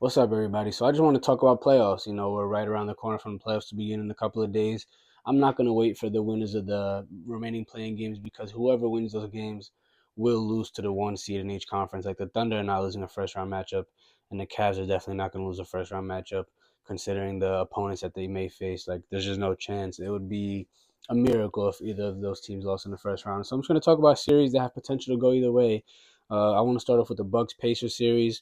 What's up, everybody? So I just want to talk about playoffs. We're right around the corner from the playoffs to begin in a couple of days. I'm not going to wait for the winners of the remaining playing games because whoever wins those games will lose to the one seed in each conference. Like the Thunder are not losing a first round matchup, and the Cavs are definitely not going to lose a first round matchup considering the opponents that they may face. Like there's just no chance. It would be a miracle if either of those teams lost in the first round. So I'm just going to talk about series that have potential to go either way. I want to start off with the Bucks Pacers series.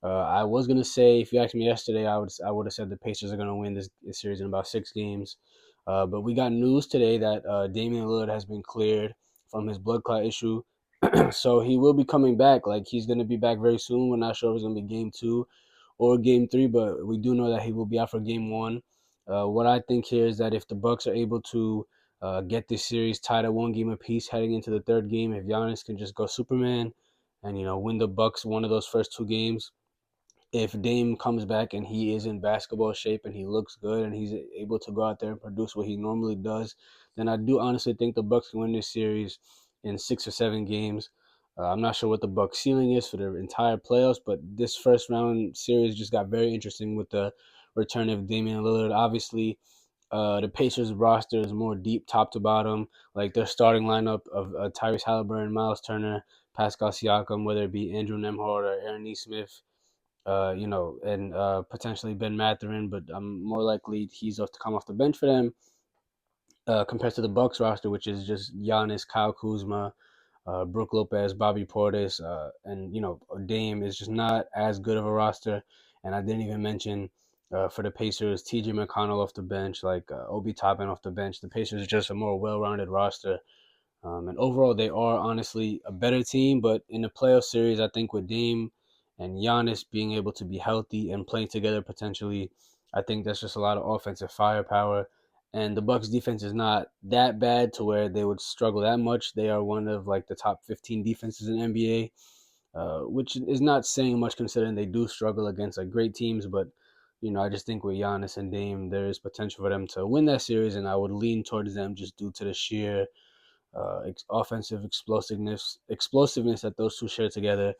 I was gonna say, if you asked me yesterday, I would have said the Pacers are gonna win this series in about 6 games. But we got news today that Damian Lillard has been cleared from his blood clot issue, so he will be coming back. Like he's gonna be back very soon. We're not sure if it's gonna be game 2 or game 3, but we do know that he will be out for game 1. What I think here is that if the Bucks are able to get this series tied at 1 game apiece heading into the third game, if Giannis can just go Superman and win the Bucks one of those first 2 games, if Dame comes back and he is in basketball shape and he looks good and he's able to go out there and produce what he normally does, then I do honestly think the Bucks can win this series in 6 or 7 games. I'm not sure what the Bucks ceiling is for the entire playoffs, but this first round series just got very interesting with the return of Damian Lillard. Obviously, the Pacers roster is more deep, top to bottom. Like their starting lineup of Tyrese Halliburton, Miles Turner, Pascal Siakam, whether it be Andrew Nembhard or Aaron Nesmith, and potentially Ben Mathurin, but more likely he's off to come off the bench for them. Compared to the Bucks roster, which is just Giannis, Kyle Kuzma, Brook Lopez, Bobby Portis, and Dame is just not as good of a roster. And I didn't even mention for the Pacers, T.J. McConnell off the bench, like Obi Toppin off the bench. The Pacers are just a more well-rounded roster. And overall, they are honestly a better team. But in the playoff series, I think with Dame and Giannis being able to be healthy and playing together potentially, I think that's just a lot of offensive firepower. And the Bucks defense is not that bad to where they would struggle that much. They are one of like the top 15 defenses in NBA, which is not saying much considering they do struggle against like great teams. But I just think with Giannis and Dame, there is potential for them to win that series, and I would lean towards them just due to the sheer offensive explosiveness that those two share together.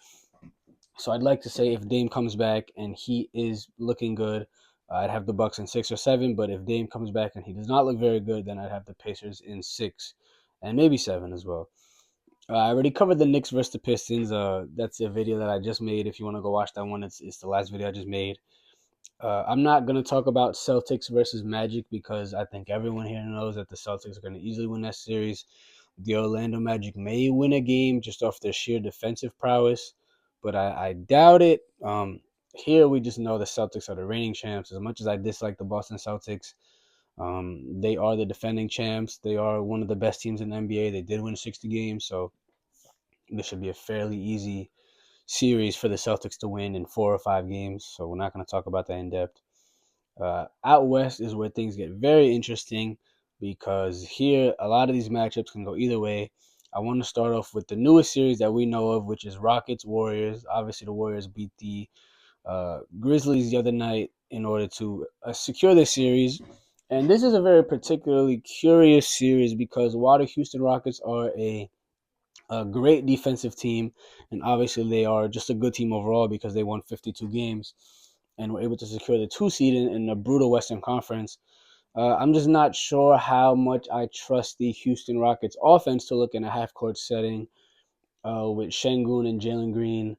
So I'd like to say if Dame comes back and he is looking good, I'd have the Bucks in 6 or 7. But if Dame comes back and he does not look very good, then I'd have the Pacers in 6 and maybe 7 as well. I already covered the Knicks versus the Pistons. That's a video that I just made. If you want to go watch that one, it's the last video I just made. I'm not going to talk about Celtics versus Magic because I think everyone here knows that the Celtics are going to easily win that series. The Orlando Magic may win a game just off their sheer defensive prowess, but I doubt it. Here we just know the Celtics are the reigning champs. As much as I dislike the Boston Celtics, they are the defending champs. They are one of the best teams in the NBA. They did win 60 games, so this should be a fairly easy series for the Celtics to win in 4 or 5 games. So we're not going to talk about that in depth. Out west is where things get very interesting because here a lot of these matchups can go either way. I want to start off with the newest series that we know of, which is Rockets Warriors. Obviously, the Warriors beat the Grizzlies the other night in order to secure this series. And this is a very particularly curious series because while the Houston Rockets are a great defensive team, and obviously they are just a good team overall because they won 52 games and were able to secure the 2 seed in a brutal Western Conference. I'm just not sure how much I trust the Houston Rockets offense to look in a half-court setting with Şengün and Jalen Green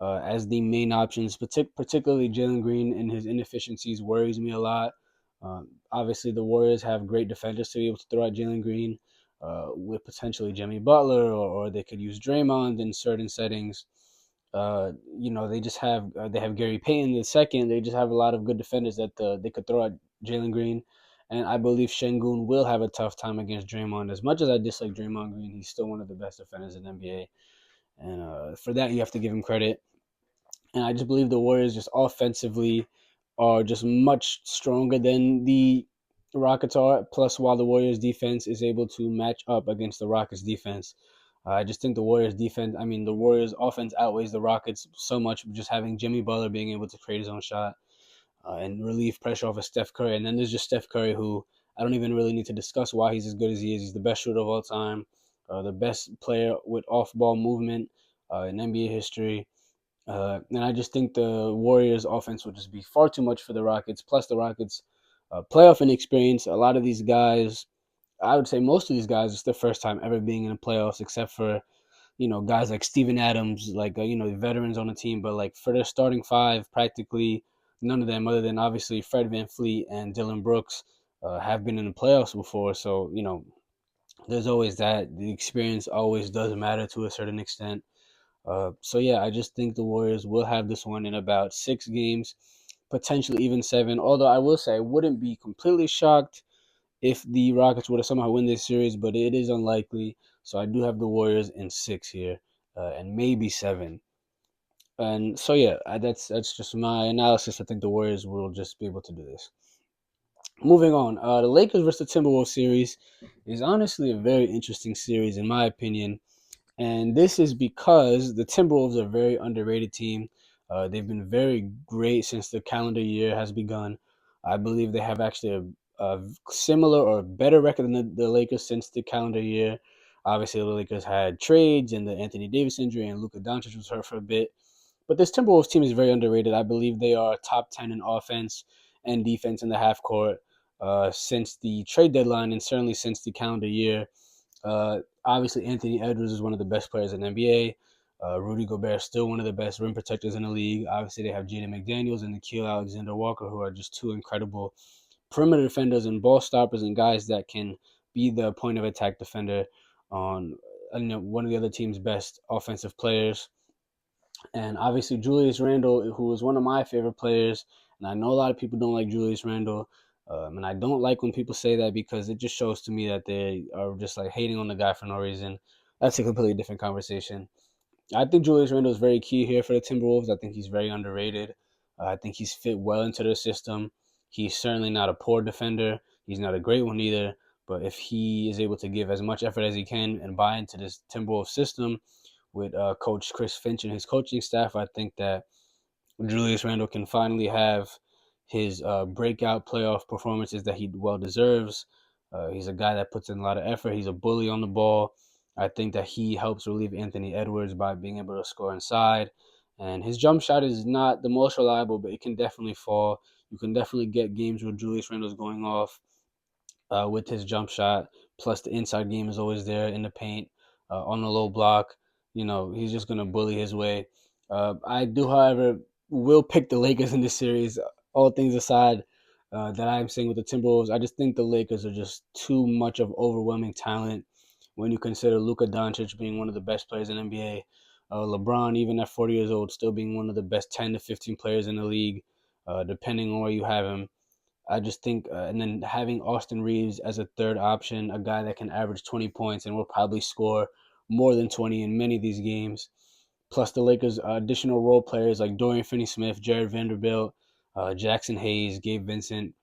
as the main options. Particularly Jalen Green and his inefficiencies worries me a lot. Obviously, the Warriors have great defenders to be able to throw at Jalen Green with potentially Jimmy Butler, or they could use Draymond in certain settings. They have Gary Payton the second. They just have a lot of good defenders that they could throw at Jalen Green, and I believe Şengün will have a tough time against Draymond. As much as I dislike Draymond Green, he's still one of the best defenders in the NBA, and for that you have to give him credit. And I just believe the Warriors just offensively are just much stronger than the Rockets are. Plus, while the Warriors defense is able to match up against the Rockets defense, I just think the the Warriors offense outweighs the Rockets so much. Just having Jimmy Butler being able to create his own shot and relieve pressure off of Steph Curry, and then there's just Steph Curry, who I don't even really need to discuss why he's as good as he is. He's the best shooter of all time, the best player with off-ball movement in NBA history. And I just think the Warriors' offense would just be far too much for the Rockets. Plus, the Rockets' playoff inexperience. A lot of these guys, I would say most of these guys, it's their first time ever being in the playoffs, except for guys like Steven Adams, like veterans on the team. But like for their starting five, practically none of them, other than obviously Fred VanVleet and Dylan Brooks, have been in the playoffs before. So there's always that. The experience always does matter to a certain extent. So yeah, I just think the Warriors will have this one in about 6 games, potentially even 7. Although I will say I wouldn't be completely shocked if the Rockets were to somehow win this series, but it is unlikely. So I do have the Warriors in 6 here, and maybe 7. And so yeah, that's just my analysis. I think the Warriors will just be able to do this. Moving on, the Lakers versus the Timberwolves series is honestly a very interesting series in my opinion. And this is because the Timberwolves are a very underrated team. They've been very great since the calendar year has begun. I believe they have actually a similar or better record than the Lakers since the calendar year. Obviously, the Lakers had trades and the Anthony Davis injury, and Luka Doncic was hurt for a bit. But this Timberwolves team is very underrated. I believe they are top 10 in offense and defense in the half court since the trade deadline and certainly since the calendar year. Obviously, Anthony Edwards is one of the best players in the NBA. Rudy Gobert is still one of the best rim protectors in the league. Obviously, they have Jaden McDaniels and Nikhil Alexander Walker, who are just two incredible perimeter defenders and ball stoppers and guys that can be the point of attack defender on one of the other team's best offensive players. And obviously, Julius Randle, who is one of my favorite players. And I know a lot of people don't like Julius Randle. And I don't like when people say that because it just shows to me that they are just like hating on the guy for no reason. That's a completely different conversation. I think Julius Randle is very key here for the Timberwolves. I think he's very underrated. I think he's fit well into their system. He's certainly not a poor defender. He's not a great one either. But if he is able to give as much effort as he can and buy into this Timberwolves system with Coach Chris Finch and his coaching staff, I think that Julius Randle can finally have his breakout playoff performances that he well deserves. He's a guy that puts in a lot of effort. He's a bully on the ball. I think that he helps relieve Anthony Edwards by being able to score inside. And his jump shot is not the most reliable, but it can definitely fall. You can definitely get games where Julius Randle's going off with his jump shot. Plus, the inside game is always there in the paint on the low block. He's just going to bully his way. I do, however, will pick the Lakers in this series. All things aside, that I'm saying with the Timberwolves, I just think the Lakers are just too much of overwhelming talent when you consider Luka Doncic being one of the best players in the NBA. LeBron, even at 40 years old, still being one of the best 10 to 15 players in the league, depending on where you have him. I just think, and then having Austin Reeves as a third option, a guy that can average 20 points and will probably score more than 20 in many of these games. Plus the Lakers' additional role players like Dorian Finney-Smith, Jared Vanderbilt, Jackson Hayes, Gabe Vincent.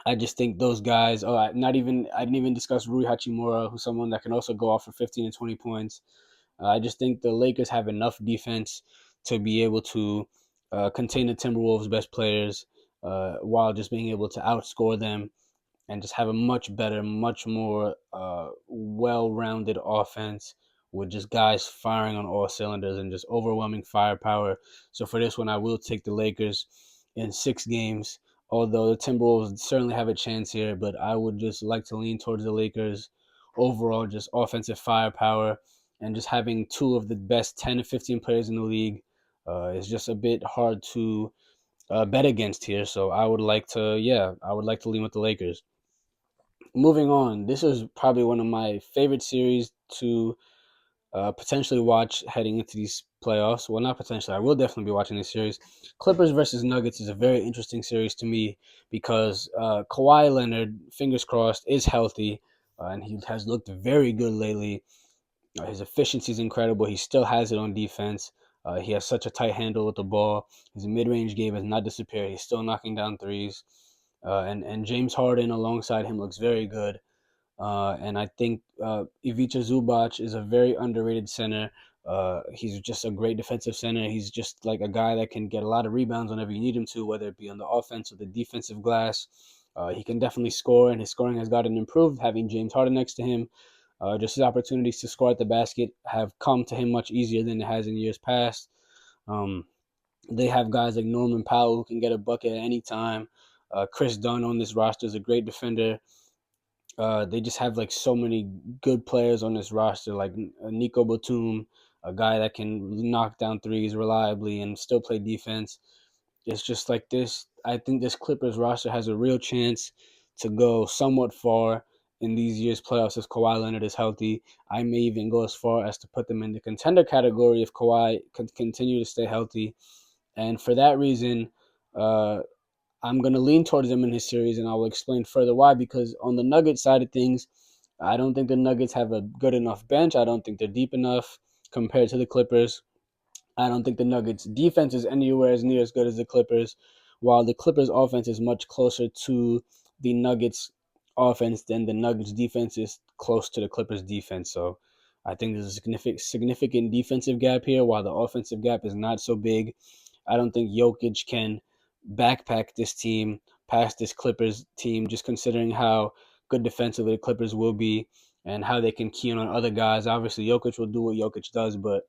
I just think those guys. Oh, I didn't even discuss Rui Hachimura, who's someone that can also go off for 15 and 20 points. I just think the Lakers have enough defense to be able to contain the Timberwolves' best players while just being able to outscore them and just have a much better, much more well-rounded offense with just guys firing on all cylinders and just overwhelming firepower. So for this one, I will take the Lakers in 6 games. Although the Timberwolves certainly have a chance here, but I would just like to lean towards the Lakers. Overall, just offensive firepower and just having two of the best 10 to 15 players in the league is just a bit hard to bet against here. So I would like to lean with the Lakers. Moving on, this is probably one of my favorite series to potentially watch heading into these playoffs. Well, not potentially. I will definitely be watching this series. Clippers versus Nuggets is a very interesting series to me because Kawhi Leonard, fingers crossed, is healthy and he has looked very good lately. His efficiency is incredible. He still has it on defense. He has such a tight handle with the ball. His mid-range game has not disappeared. He's still knocking down threes. And James Harden alongside him looks very good. And I think Ivica Zubac is a very underrated center. He's just a great defensive center. He's just like a guy that can get a lot of rebounds whenever you need him to, whether it be on the offense or the defensive glass. He can definitely score, and his scoring has gotten improved having James Harden next to him. Just his opportunities to score at the basket have come to him much easier than it has in years past. Um, they have guys like Norman Powell who can get a bucket at any time. Chris Dunn on this roster is a great defender. They just have like so many good players on this roster, like Nico Batum, a guy that can knock down threes reliably and still play defense. It's just like this. I think this Clippers roster has a real chance to go somewhat far in these years' playoffs if Kawhi Leonard is healthy. I may even go as far as to put them in the contender category if Kawhi can continue to stay healthy. And for that reason, uh, I'm going to lean towards them in this series, and I will explain further why. Because on the Nuggets side of things, I don't think the Nuggets have a good enough bench. I don't think they're deep enough compared to the Clippers. I don't think the Nuggets' defense is anywhere as near as good as the Clippers, while the Clippers' offense is much closer to the Nuggets' offense than the Nuggets' defense is close to the Clippers' defense. So I think there's a significant defensive gap here, while the offensive gap is not so big. I don't think Jokic can backpack this team past this Clippers team, just considering how good defensively the Clippers will be and how they can key in on other guys. Obviously, Jokic will do what Jokic does, but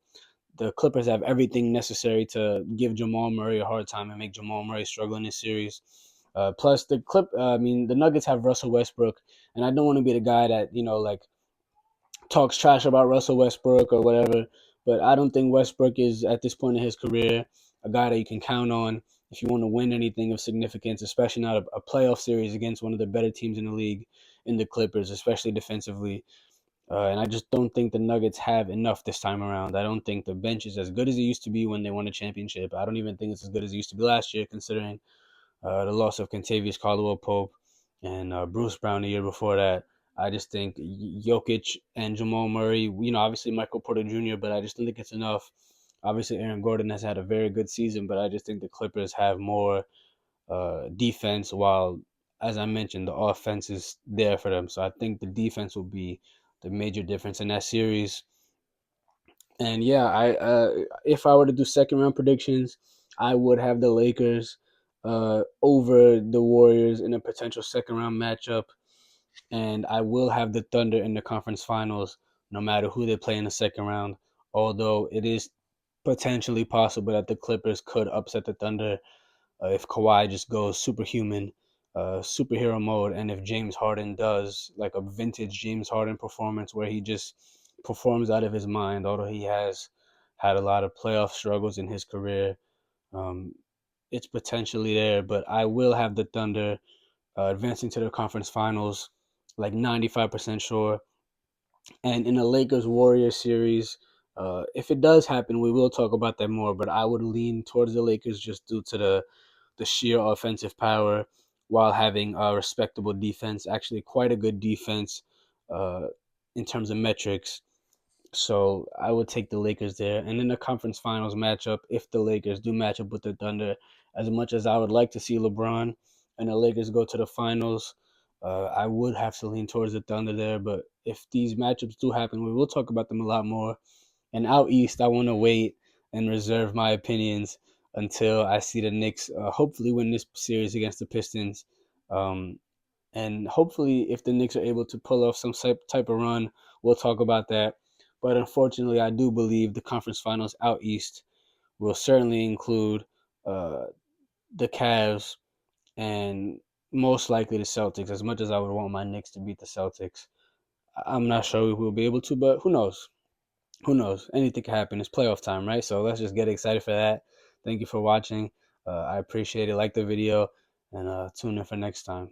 the Clippers have everything necessary to give Jamal Murray a hard time and make Jamal Murray struggle in this series. Plus, the Nuggets have Russell Westbrook, and I don't want to be the guy that like talks trash about Russell Westbrook or whatever. But I don't think Westbrook is at this point in his career a guy that you can count on if you want to win anything of significance, especially not a playoff series against one of the better teams in the league, in the Clippers, especially defensively. And I just don't think the Nuggets have enough this time around. I don't think the bench is as good as it used to be when they won a championship. I don't even think it's as good as it used to be last year, considering the loss of Kentavious Caldwell Pope and Bruce Brown the year before that. I just think Jokic and Jamal Murray, obviously Michael Porter Jr., but I just don't think it's enough. Obviously, Aaron Gordon has had a very good season, but I just think the Clippers have more defense, while, as I mentioned, the offense is there for them. So I think the defense will be the major difference in that series. And yeah, I if I were to do second round predictions, I would have the Lakers over the Warriors in a potential second round matchup, and I will have the Thunder in the conference finals, no matter who they play in the second round. Although it is potentially possible that the Clippers could upset the Thunder if Kawhi just goes superhuman, superhero mode, and if James Harden does like a vintage James Harden performance where he just performs out of his mind, although he has had a lot of playoff struggles in his career, um, it's potentially there. But I will have the Thunder advancing to the conference finals, like 95% sure. And in the Lakers Warriors series, if it does happen, we will talk about that more. But I would lean towards the Lakers just due to the sheer offensive power while having a respectable defense, actually quite a good defense uh, in terms of metrics. So I would take the Lakers there. And in the conference finals matchup, if the Lakers do match up with the Thunder, as much as I would like to see LeBron and the Lakers go to the finals, I would have to lean towards the Thunder there. But if these matchups do happen, we will talk about them a lot more. And out east, I want to wait and reserve my opinions until I see the Knicks hopefully win this series against the Pistons. Um, and hopefully, if the Knicks are able to pull off some type of run, we'll talk about that. But unfortunately, I do believe the conference finals out east will certainly include uh, the Cavs and most likely the Celtics. As much as I would want my Knicks to beat the Celtics, I'm not sure we will be able to, but who knows? Who knows? Anything can happen. It's playoff time, right? So let's just get excited for that. Thank you for watching. I appreciate it. Like the video and tune in for next time.